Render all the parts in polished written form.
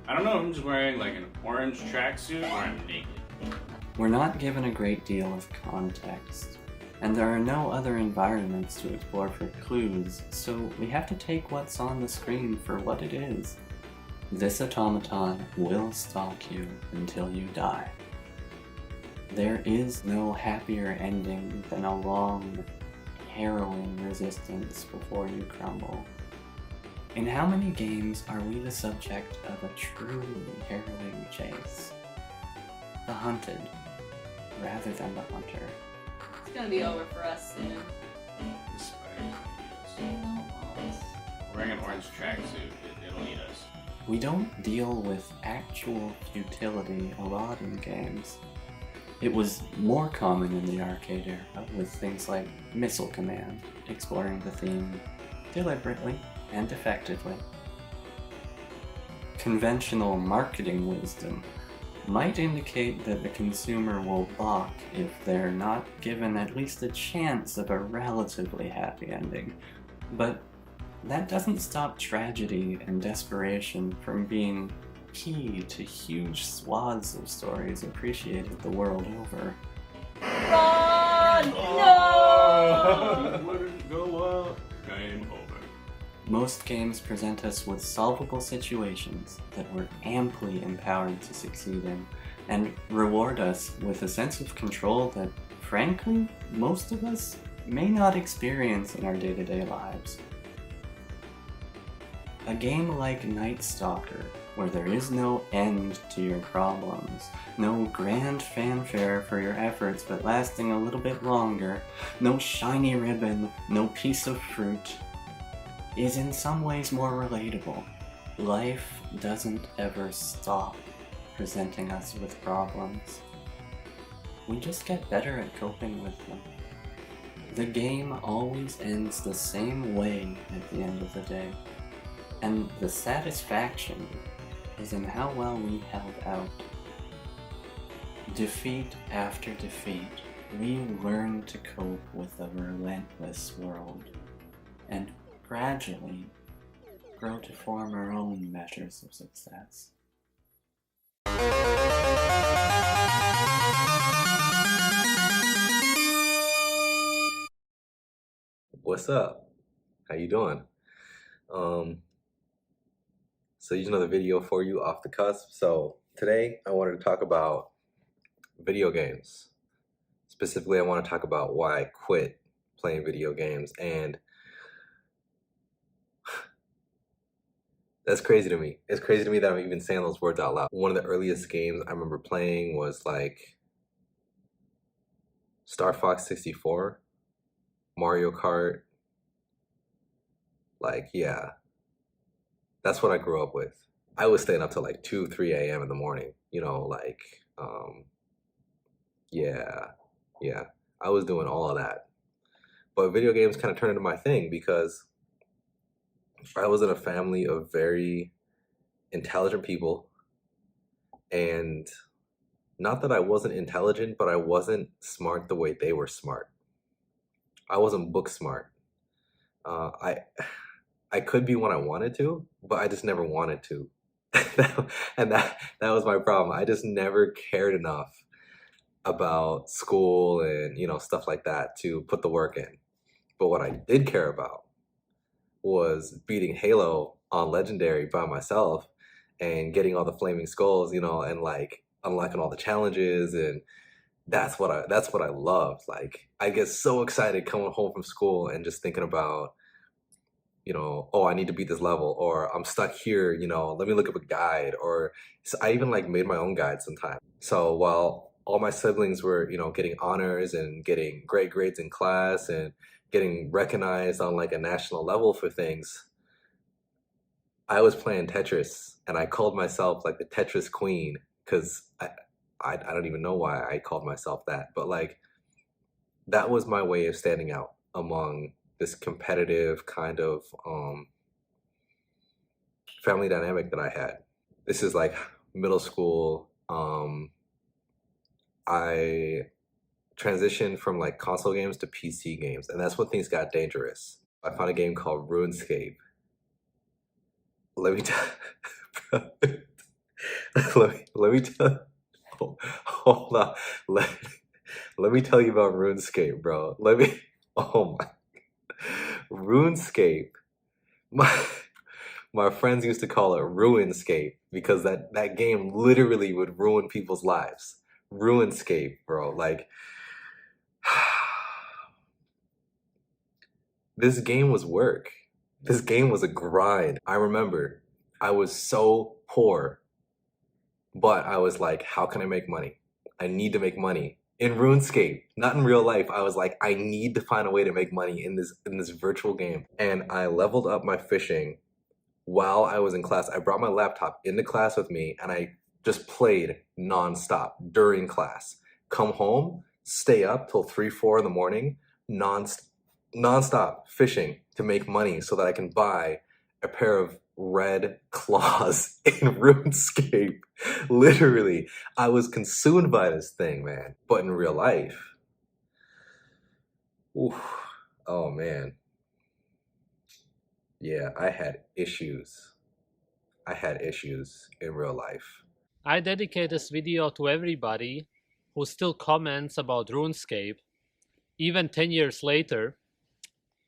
I don't know if I'm just wearing like an orange tracksuit or I'm naked. We're not given a great deal of context, and there are no other environments to explore for clues, so we have to take what's on the screen for what it is. This automaton will stalk you until you die. There is no happier ending than a long, harrowing resistance before you crumble. In how many games are we the subject of a truly harrowing chase? The hunted, rather than the hunter. It's gonna be over for us soon. This spider is wearing an orange tracksuit. It'll eat us. We don't deal with actual futility a lot in games. It was more common in the arcade era with things like Missile Command, exploring the theme deliberately and effectively. Conventional marketing wisdom might indicate that the consumer will balk if they're not given at least a chance of a relatively happy ending, but that doesn't stop tragedy and desperation from being key to huge swaths of stories appreciated the world over. Run! No! Let it go up. Game over. Most games present us with solvable situations that we're amply empowered to succeed in, and reward us with a sense of control that, frankly, most of us may not experience in our day-to-day lives. A game like Night Stalker, where there is no end to your problems, no grand fanfare for your efforts but lasting a little bit longer, no shiny ribbon, no piece of fruit, is in some ways more relatable. Life doesn't ever stop presenting us with problems. We just get better at coping with them. The game always ends the same way at the end of the day. And the satisfaction is in how well we held out. Defeat after defeat, we learn to cope with a relentless world, and gradually grow to form our own measures of success. What's up? How you doing? So here's another video for you off the cusp. So today I wanted to talk about video games. Specifically, I want to talk about why I quit playing video games, and that's crazy to me. It's crazy to me that I'm even saying those words out loud. One of the earliest games I remember playing was like Star Fox 64, Mario Kart. Like, yeah. That's what I grew up with. I was staying up till like 2, 3 a.m. in the morning, you know, like, yeah, I was doing all of that. But video games kind of turned into my thing because I was in a family of very intelligent people, and not that I wasn't intelligent, but I wasn't smart the way they were smart. I wasn't book smart. I could be when I wanted to, but I just never wanted to. And that was my problem. I just never cared enough about school and, you know, stuff like that to put the work in. But what I did care about was beating Halo on Legendary by myself and getting all the flaming skulls, you know, and like unlocking all the challenges, and that's what I loved. Like, I get so excited coming home from school and just thinking about, you know, oh, I need to beat this level, or I'm stuck here, you know, let me look up a guide. Or so I even like made my own guide sometimes. So while all my siblings were, you know, getting honors and getting great grades in class and getting recognized on like a national level for things, I was playing Tetris, and I called myself like the Tetris Queen, because I don't even know why I called myself that, but like that was my way of standing out among this competitive kind of family dynamic that I had. This is like middle school. I transitioned from like console games to PC games, and that's when things got dangerous. I found a game called RuneScape. Let me tell let me tell. Hold on. Let me tell you about RuneScape, bro. Let me. Oh my. RuneScape. My my friends used to call it Ruinscape because that game literally would ruin people's lives. Ruinscape, bro. Like this game was work. This game was a grind. I remember I was so poor, but I was like, how can I make money? I need to make money. In RuneScape, not in real life, I was like, I need to find a way to make money in this virtual game. And I leveled up my fishing while I was in class. I brought my laptop into class with me and I just played nonstop during class. Come home, stay up till 3, 4 in the morning, nonstop fishing to make money so that I can buy a pair of red claws in RuneScape. Literally, I was consumed by this thing, man. But in real life, oof, oh man. Yeah, I had issues. I had issues in real life. I dedicate this video to everybody who still comments about RuneScape, even 10 years later.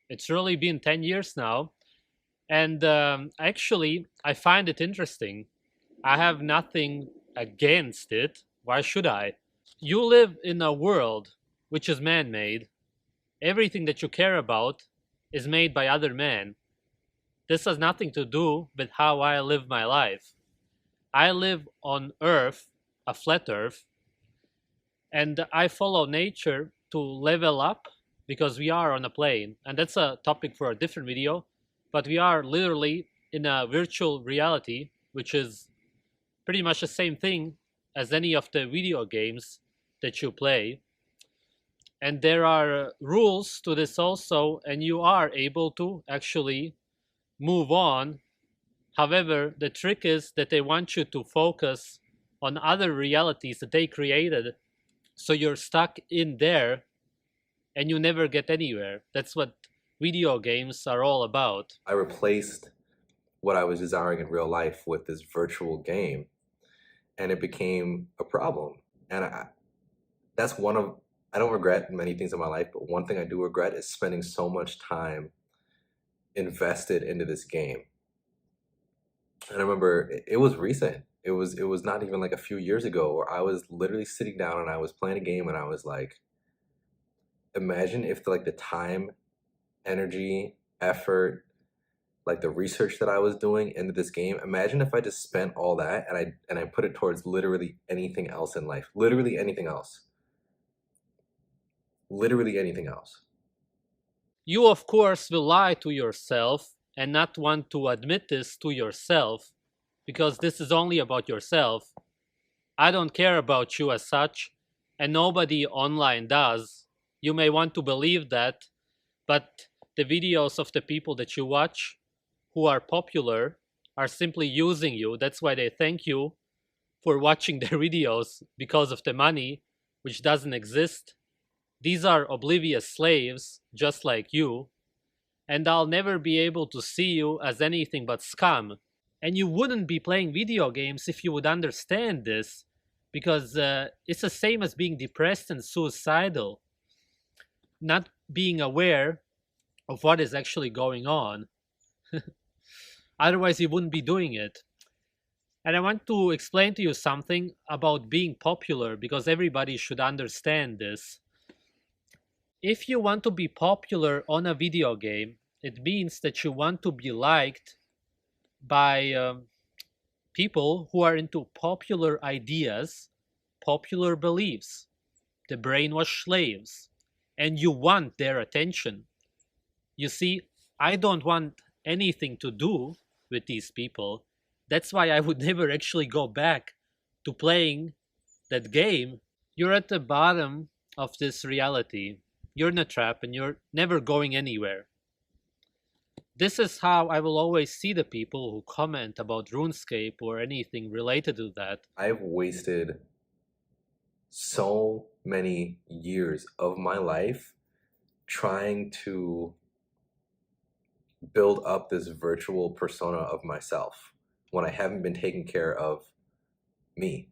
It's really been 10 years now. And actually, I find it interesting. I have nothing against it. Why should I? You live in a world which is man-made. Everything that you care about is made by other men. This has nothing to do with how I live my life. I live on Earth, a flat Earth, and I follow nature to level up because we are on a plane. And that's a topic for a different video. But we are literally in a virtual reality, which is pretty much the same thing as any of the video games that you play. And there are rules to this also, and you are able to actually move on. However, the trick is that they want you to focus on other realities that they created, so you're stuck in there and you never get anywhere. That's what video games are all about. I replaced what I was desiring in real life with this virtual game, and it became a problem. And that's one of, I don't regret many things in my life, but one thing I do regret is spending so much time invested into this game. And I remember it was recent. It was not even like a few years ago where I was literally sitting down and I was playing a game and I was like, imagine if the time, energy, effort, like the research that I was doing into this game, imagine if I just spent all that and I put it towards literally anything else in life. Literally anything else. Literally anything else. You, of course, will lie to yourself and not want to admit this to yourself, because this is only about yourself. I don't care about you as such, and nobody online does. You may want to believe that, but the videos of the people that you watch who are popular are simply using you. That's why they thank you for watching their videos, because of the money, which doesn't exist. These are oblivious slaves, just like you, and I'll never be able to see you as anything but scum. And you wouldn't be playing video games if you would understand this, because it's the same as being depressed and suicidal, not being aware of what is actually going on. Otherwise, you wouldn't be doing it. And I want to explain to you something about being popular, because everybody should understand this. If you want to be popular on a video game, it means that you want to be liked by people who are into popular ideas, popular beliefs, the brainwashed slaves, and you want their attention. You see, I don't want anything to do with these people. That's why I would never actually go back to playing that game. You're at the bottom of this reality. You're in a trap and you're never going anywhere. This is how I will always see the people who comment about RuneScape or anything related to that. I've wasted so many years of my life trying to build up this virtual persona of myself when I haven't been taking care of me.